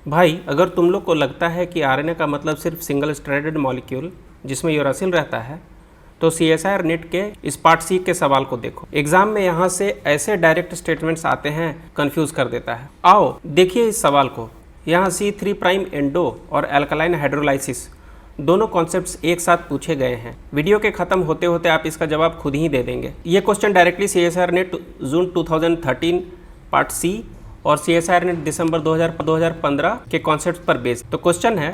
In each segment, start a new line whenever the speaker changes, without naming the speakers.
भाई अगर तुम लोग को लगता है कि आरएनए का मतलब सिर्फ सिंगल स्ट्रैंडेड मॉलिक्यूल जिसमें यूरासिल रहता है, तो CSIR नेट के इस पार्ट सी के सवाल को देखो। एग्जाम में यहाँ से ऐसे डायरेक्ट स्टेटमेंट्स आते हैं, कंफ्यूज कर देता है। आओ देखिए इस सवाल को। यहाँ C3 प्राइम एंडो और अल्कलाइन हाइड्रोलाइसिस दोनों कॉन्सेप्ट्स एक साथ पूछे गए हैं। वीडियो के खत्म होते होते आप इसका जवाब खुद ही दे देंगे। ये क्वेश्चन डायरेक्टली CSIR नेट जून 2013 पार्ट सी और CSIR नेट दिसंबर 2015 के कॉन्सेप्ट पर बेस्ड। तो क्वेश्चन है,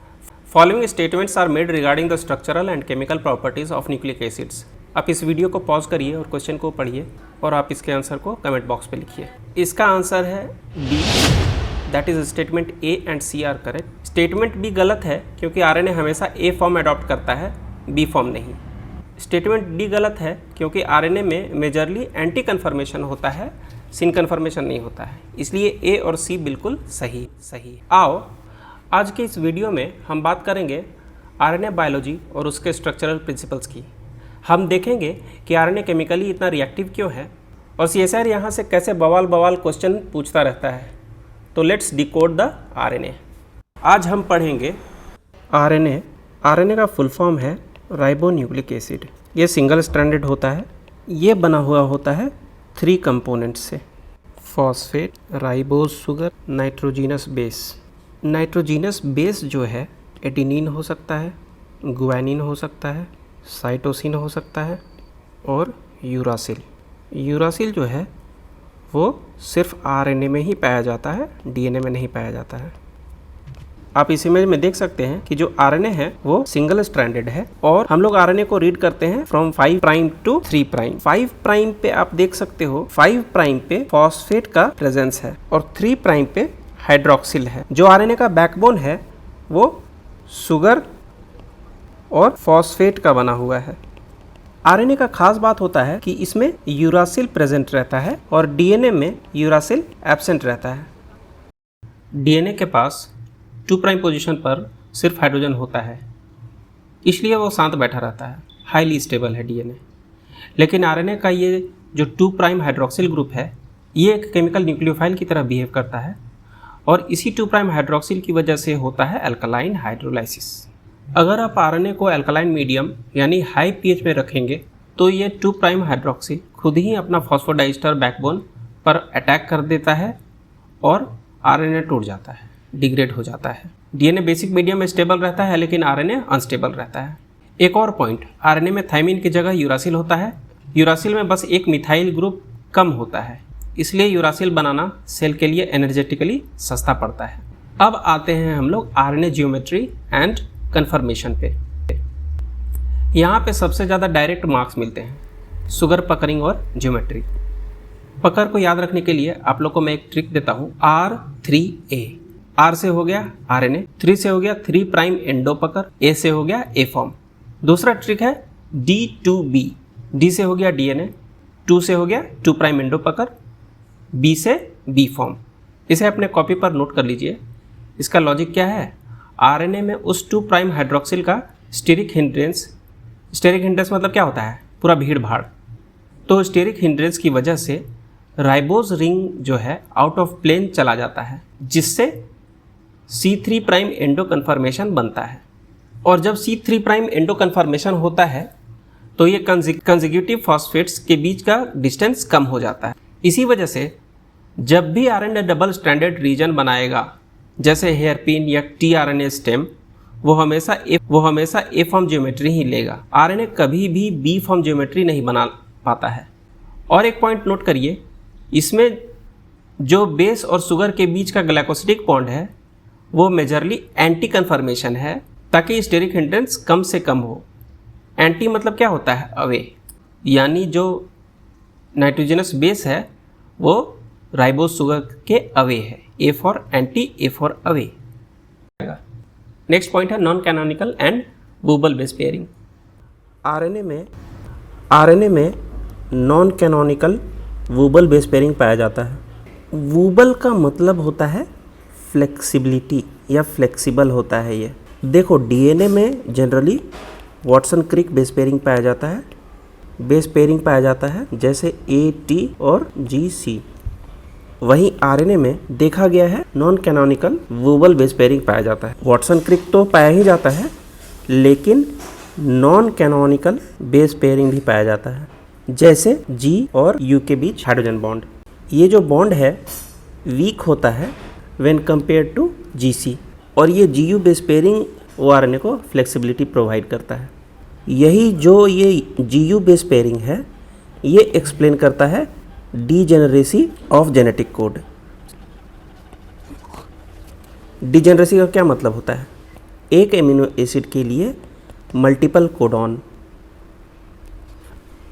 following statements are made regarding the structural and chemical properties of nucleic acids. आप इस वीडियो को पॉज करिए और क्वेश्चन को पढ़िए और आप इसके आंसर को कमेंट बॉक्स पे लिखिए। इसका आंसर है B, that is statement A and C are correct. Statement B गलत है क्योंकि आरएनए हमेशा ए फॉर्म अडॉप्ट करता है, बी फॉर्म नहीं। स्टेटमेंट डी गलत है क्योंकि आरएनए में मेजरली एंटी कन्फर्मेशन होता है, सिन कन्फर्मेशन नहीं होता है, इसलिए ए और सी बिल्कुल सही। आओ आज के इस वीडियो में हम बात करेंगे आरएनए बायोलॉजी और उसके स्ट्रक्चरल प्रिंसिपल्स की। हम देखेंगे कि आरएनए केमिकली इतना रिएक्टिव क्यों है और CSIR यहाँ से कैसे बवाल क्वेश्चन पूछता रहता है। तो लेट्स डिकोड द आरएनए। आज हम पढ़ेंगे आरएनए। आरएनए का फुल फॉर्म है राइबोन्यूक्लिक एसिड। ये सिंगल स्ट्रैंडेड होता है। ये बना हुआ होता है 3 कंपोनेंट्स से, phosphate, ribose sugar, nitrogenous base. Nitrogenous base जो है एडिनिन हो सकता है, गुआनिन हो सकता है, साइटोसिन हो सकता है और यूरासिल। यूरासिल जो है वो सिर्फ आरएनए में ही पाया जाता है, डीएनए में नहीं पाया जाता है। आप इस इमेज में देख सकते हैं कि जो आरएनए है वो सिंगल स्ट्रैंडेड है और हम लोग आरएनए को रीड करते हैं from 5 prime to 3 prime. 5 prime पे आप देख सकते हो 5 प्राइम पे फॉस्फेट का प्रेजेंस है और 3 प्राइम पे हाइड्रोक्सिल है। जो आरएनए का बैकबोन है वो शुगर और फॉस्फेट का बना हुआ है। आरएनए का खास बात होता है कि इसमें यूरासिल प्रेजेंट रहता है और डीएनए में यूरासिल एब्सेंट रहता है। डीएनए के पास 2 प्राइम पोजीशन पर सिर्फ हाइड्रोजन होता है, इसलिए वो शांत बैठा रहता है, हाईली स्टेबल है डीएनए। लेकिन आरएनए का ये जो 2 प्राइम हाइड्रोक्सिल ग्रुप है ये एक केमिकल न्यूक्लियोफाइल की तरह बिहेव करता है और इसी 2 प्राइम हाइड्रोक्सिल की वजह से होता है अल्कलाइन हाइड्रोलाइसिस। अगर आप आरएनए को अल्कलाइन मीडियम यानी हाई पीएच में रखेंगे तो ये 2 प्राइम हाइड्रोक्सिल खुद ही अपना फॉस्फोडाइस्टर बैकबोन पर अटैक कर देता है और आरएनए टूट जाता है, डिग्रेड हो जाता है। डीएनए बेसिक मीडियम में स्टेबल रहता है लेकिन आरएनए अनस्टेबल रहता है। एक और पॉइंट, आरएनए में थाइमिन की जगह यूरासिल होता है। यूरासिल में बस एक मिथाइल ग्रुप कम होता है, इसलिए यूरासिल बनाना सेल के लिए एनर्जेटिकली सस्ता पड़ता है। अब आते हैं हम लोग आरएनए जियोमेट्री एंड कन्फर्मेशन पे। यहाँ पे सबसे ज़्यादा डायरेक्ट मार्क्स मिलते हैं, शुगर पकरिंग और ज्योमेट्री। पकड़ को याद रखने के लिए आप लोग को मैं एक ट्रिक देता हूँ। R3A, R से हो गया आरएनए, 3 से हो गया 3 प्राइम एंडो पकड़, A से हो गया A फॉर्म। दूसरा ट्रिक है D2B, D से हो गया डीएनए, 2 से हो गया 2 प्राइम एंडो पकड़, B से B फॉर्म। इसे अपने कॉपी पर नोट कर लीजिए। इसका लॉजिक क्या है, आरएनए में उस 2 प्राइम हाइड्रोक्सिल का स्टेरिक हिंड्रेंस मतलब क्या होता है, पूरा भीड़ भाड़। तो स्टेरिक हिंड्रेंस की वजह से राइबोज रिंग जो है आउट ऑफ प्लेन चला जाता है, जिससे C3 प्राइम एंडो कन्फर्मेशन बनता है। और जब C3 प्राइम एंडो कन्फर्मेशन होता है तो ये कंजिक्यूटिव फॉस्फेट्स के बीच का डिस्टेंस कम हो जाता है। इसी वजह से जब भी आरएनए डबल स्ट्रैंडेड रीजन बनाएगा, जैसे हेयरपिन या टीआरएनए स्टेम, वो हमेशा ए फॉर्म ज्योमेट्री ही लेगा। आरएनए कभी भी बी फॉर्म ज्योमेट्री नहीं बना पाता है। और एक पॉइंट नोट करिए, इसमें जो बेस और शुगर के बीच का ग्लाइकोसिडिक बॉन्ड है वो मेजरली एंटी कन्फर्मेशन है, ताकि स्टेरिक हिंड्रेंस कम से कम हो। एंटी मतलब क्या होता है, अवे, यानी जो नाइट्रोजनस बेस है वो राइबोज शुगर के अवे है। A for anti, A for away. Next point है non canonical and wobble base pairing. RNA में non canonical wobble base pairing पाया जाता है। वूबल का मतलब होता है फ्लेक्सिबिलिटी या फ्लेक्सिबल होता है ये। देखो डीएनए में जनरली वॉटसन क्रिक बेस पेयरिंग पाया जाता है, जैसे AT और GC। वहीं आरएनए में देखा गया है non canonical vowel base pairing पाया जाता है। वाटसन क्रिक तो पाया ही जाता है, लेकिन नॉन कैनोनिकल बेस पेयरिंग भी पाया जाता है, जैसे G और U के बीच हाइड्रोजन बॉन्ड। ये जो बॉन्ड है वीक होता है व्हेन कंपेयर टू GC, और ये GU बेस पेयरिंग वो आरएनए को फ्लेक्सिबिलिटी प्रोवाइड करता है। यही जो ये GU बेस पेयरिंग है ये एक्सप्लेन करता है degeneracy of genetic code. Degeneracy का क्या मतलब होता है? एक एमिनो एसिड के लिए मल्टीपल कोडॉन।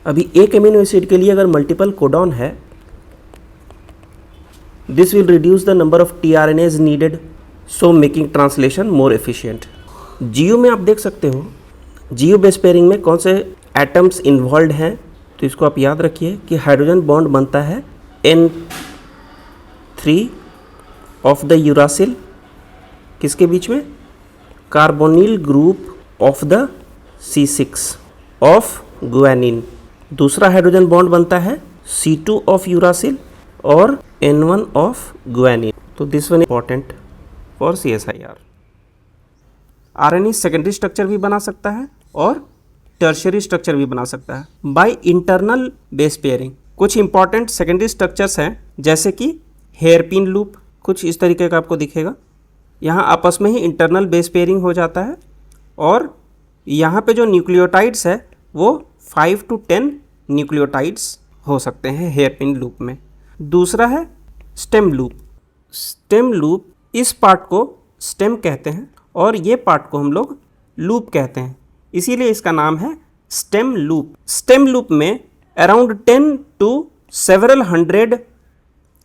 अभी एक एमिनो एसिड के लिए अगर मल्टीपल कोडॉन है, this will reduce the number of tRNAs needed, so making translation more efficient. GU में आप देख सकते हो GU बेस पेयरिंग में कौन से एटम्स इन्वॉल्व हैं, तो इसको आप याद रखिए कि हाइड्रोजन बॉन्ड बनता है N3 ऑफ द यूरासिल, किसके बीच में? Carbonyl group of the C6 of guanine. दूसरा हाइड्रोजन बॉन्ड बनता है C2 ऑफ यूरासिल और N1 ऑफ गुआनिन। तो this one important for CSIR। RNA secondary structure भी बना सकता है और टर्शियरी स्ट्रक्चर भी बना सकता है बाय इंटरनल बेस पेयरिंग। कुछ इंपॉर्टेंट सेकेंडरी स्ट्रक्चर्स हैं, जैसे कि हेयरपिन लूप, कुछ इस तरीके का आपको दिखेगा। यहाँ आपस में ही इंटरनल बेस पेयरिंग हो जाता है, और यहाँ पे जो न्यूक्लियोटाइड्स है वो 5 to 10 न्यूक्लियोटाइड्स हो सकते हैं हेयरपिन लूप में। दूसरा है स्टेम लूप। स्टेम लूप, इस पार्ट को स्टेम कहते हैं और ये पार्ट को हम लोग लूप कहते हैं, इसीलिए इसका नाम है स्टेम लूप। स्टेम लूप में around 10 to several hundred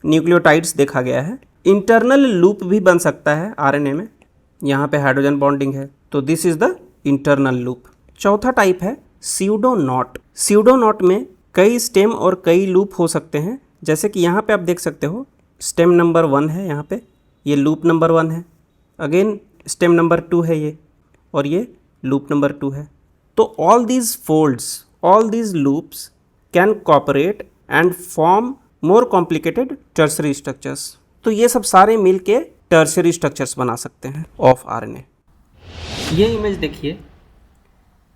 nucleotides देखा गया है। इंटरनल लूप भी बन सकता है आरएनए में, यहाँ पे हाइड्रोजन बॉन्डिंग है, तो this is the internal loop. चौथा टाइप है स्यूडोनॉट। स्यूडोनॉट में कई स्टेम और कई लूप हो सकते हैं, जैसे कि यहाँ पे आप देख सकते हो स्टेम नंबर 1 है, यहाँ पे ये लूप नंबर 1 है, अगेन स्टेम नंबर 2 है ये, और ये लूप नंबर 2 है। तो all these folds, all these loops can cooperate and form more complicated tertiary structures. तो ये सब सारे मिल के टर्शरी स्ट्रक्चर्स बना सकते हैं ऑफ आरएनए। ये इमेज देखिए,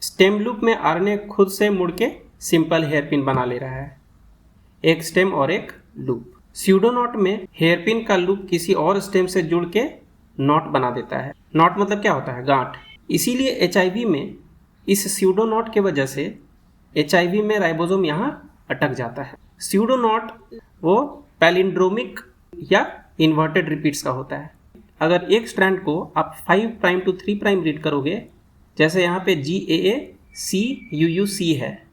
स्टेम लूप में आरएनए खुद से मुड़ के सिंपल हेयरपिन बना ले रहा है, एक स्टेम और एक लूप। स्यूडोनॉट में हेयरपिन का लूप किसी और स्टेम से जुड़ के नॉट बना देता है। नॉट मतलब क्या होता है? गांठ। इसीलिए एचआईवी में इस स्यूडोनॉट के वजह से एचआईवी में राइबोसोम यहाँ अटक जाता है। स्यूडोनॉट वो पैलिंड्रोमिक या इन्वर्टेड रिपीट्स का होता है। अगर एक स्ट्रैंड को आप 5 प्राइम टू 3 प्राइम रीड करोगे, जैसे यहाँ पे GAA CUUC है,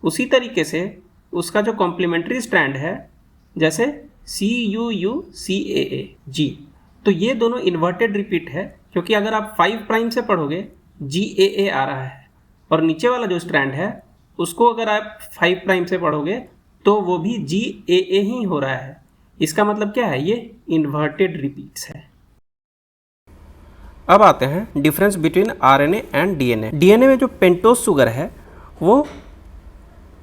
उसी तरीके से उसका जो कॉम्प्लीमेंट्री स्ट्रैंड है जैसे CUUCAA G, तो ये दोनों इन्वर्टेड रिपीट है, क्योंकि अगर आप 5 प्राइम से पढ़ोगे GAA आ रहा है, और नीचे वाला जो स्ट्रैंड है उसको अगर आप 5 प्राइम से पढ़ोगे तो वो भी GAA ही हो रहा है। इसका मतलब क्या है? ये इन्वर्टेड रिपीट्स है। अब आते हैं difference between RNA and DNA. DNA में जो पेंटोज शुगर है वो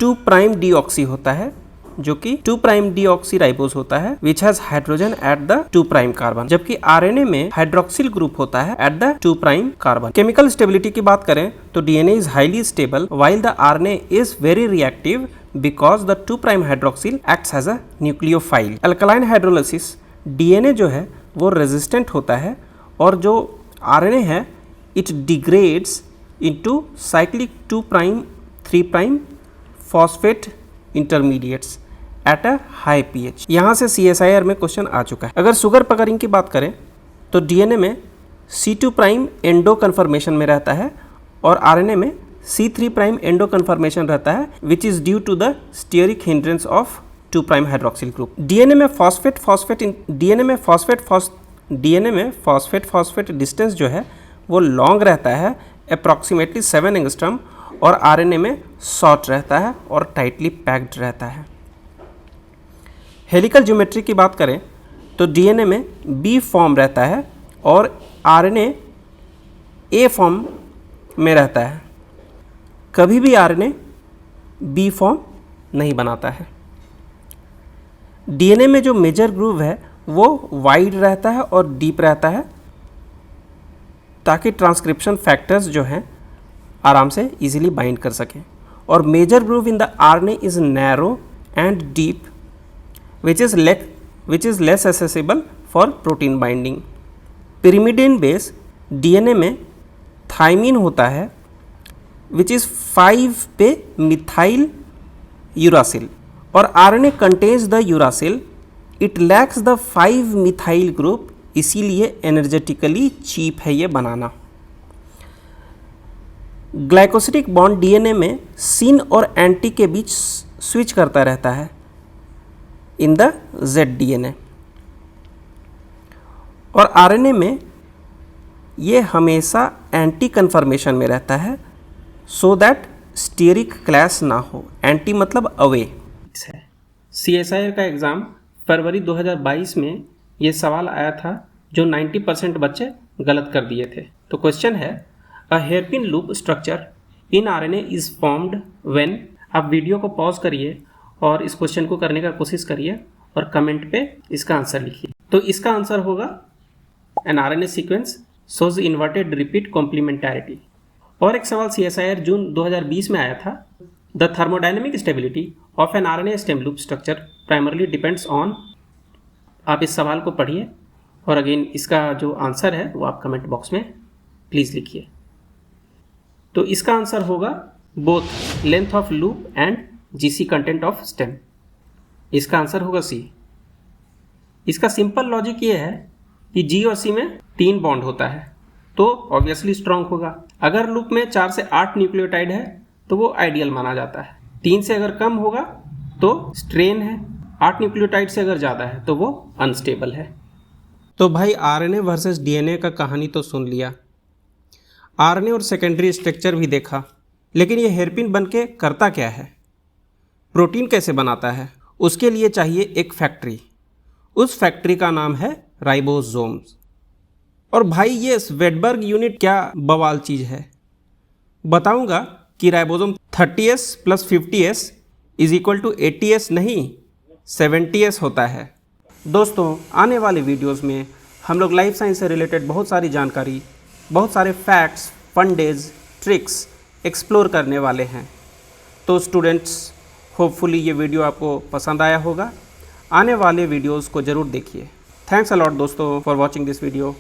2 प्राइम डीऑक्सी होता है, जो कि 2 प्राइम डीऑक्सी राइबोज होता है which has hydrogen at the 2 prime carbon, जबकि आरएनए में हाइड्रोक्सिल ग्रुप होता है at the 2 prime carbon. Chemical stability की बात करें तो DNA is highly stable while the RNA is very reactive because the 2 prime hydroxyl acts as a nucleophile. Alkaline hydrolysis DNA जो है वो रेजिस्टेंट होता है, और जो आरएनए है it degrades into cyclic 2 prime 3 prime phosphate intermediates at a high pH. यहाँ से CSIR में क्वेश्चन आ चुका है। अगर शुगर पकड़िंग की बात करें तो डीएनए में C2 प्राइम एंडो कन्फर्मेशन में रहता है और आरएनए में C3 प्राइम एंडो कन्फर्मेशन रहता है, which is due to the steric hindrance of 2 prime hydroxyl group. DNA में फॉस्फेट डिस्टेंस जो है वो लॉन्ग रहता है, अप्रॉक्सीमेटली 7 एंगस्ट्रम, और आरएनए में शॉर्ट रहता है और टाइटली पैक्ड रहता है। हेलिकल ज्योमेट्री की बात करें तो डीएनए में बी फॉर्म रहता है और आरएनए ए फॉर्म में रहता है। कभी भी आरएनए बी फॉर्म नहीं बनाता है। डीएनए में जो मेजर ग्रूव है वो वाइड रहता है और डीप रहता है, ताकि ट्रांसक्रिप्शन फैक्टर्स जो हैं आराम से इजीली बाइंड कर सकें। और major groove in the RNA is narrow and deep which is less accessible for protein binding. Pyrimidine base DNA में थाइमिन होता है विच इज़ 5 पे मिथाइल यूरासिल, और RNA contains the uracil, it lacks the 5 methyl group, इसीलिए energetically cheap है ये बनाना। Glycosidic bond DNA में सिन और एंटी के बीच स्विच करता रहता है इन द जेड डीएनए, और आरएनए में ये हमेशा एंटी कन्फर्मेशन में रहता है, सो दैट स्टीरिक क्लैश ना हो। एंटी मतलब अवे है। CSIR का एग्ज़ाम फरवरी 2022 में ये सवाल आया था जो 90% बच्चे गलत कर दिए थे। तो क्वेश्चन है, a hairpin loop structure in RNA is formed when. आप वीडियो को पॉज करिए और इस क्वेश्चन को करने का कोशिश करिए और कमेंट पे इसका आंसर लिखिए। तो इसका आंसर होगा an RNA sequence shows inverted repeat complementarity. और एक सवाल CSIR जून 2020 में आया था, the thermodynamic stability of an RNA stem loop structure primarily depends on. आप इस सवाल को पढ़िए और अगेन इसका जो आंसर है वो आप कमेंट बॉक्स में प्लीज़ लिखिए। तो इसका आंसर होगा both length of loop and GC content of stem. इसका आंसर होगा C। इसका सिंपल लॉजिक ये है कि G और C में 3 बॉन्ड होता है तो ऑब्वियसली स्ट्रांग होगा। अगर लूप में 4 से 8 न्यूक्लियोटाइड है तो वो आइडियल माना जाता है। 3 से अगर कम होगा तो स्ट्रेन है, 8 न्यूक्लियोटाइड से अगर ज़्यादा है तो वो अनस्टेबल है। तो भाई आरएनए वर्सेस डीएनए का कहानी तो सुन लिया, आरएनए और सेकेंडरी स्ट्रक्चर भी देखा, लेकिन ये हेयरपिन बन के करता क्या है, प्रोटीन कैसे बनाता है, उसके लिए चाहिए एक फैक्ट्री। उस फैक्ट्री का नाम है राइबोसोम्स। और भाई ये स्वेडबर्ग यूनिट क्या बवाल चीज़ है, बताऊंगा कि राइबोसोम 30S + 50S = 80S नहीं 70S होता है। दोस्तों आने वाले वीडियोस में हम लोग लाइफ साइंस से रिलेटेड बहुत सारी जानकारी, बहुत सारे facts, fun days, tricks explore करने वाले हैं। तो स्टूडेंट्स होपफुली ये वीडियो आपको पसंद आया होगा। आने वाले वीडियोस को ज़रूर देखिए। थैंक्स अ लॉट दोस्तों फॉर वॉचिंग दिस वीडियो।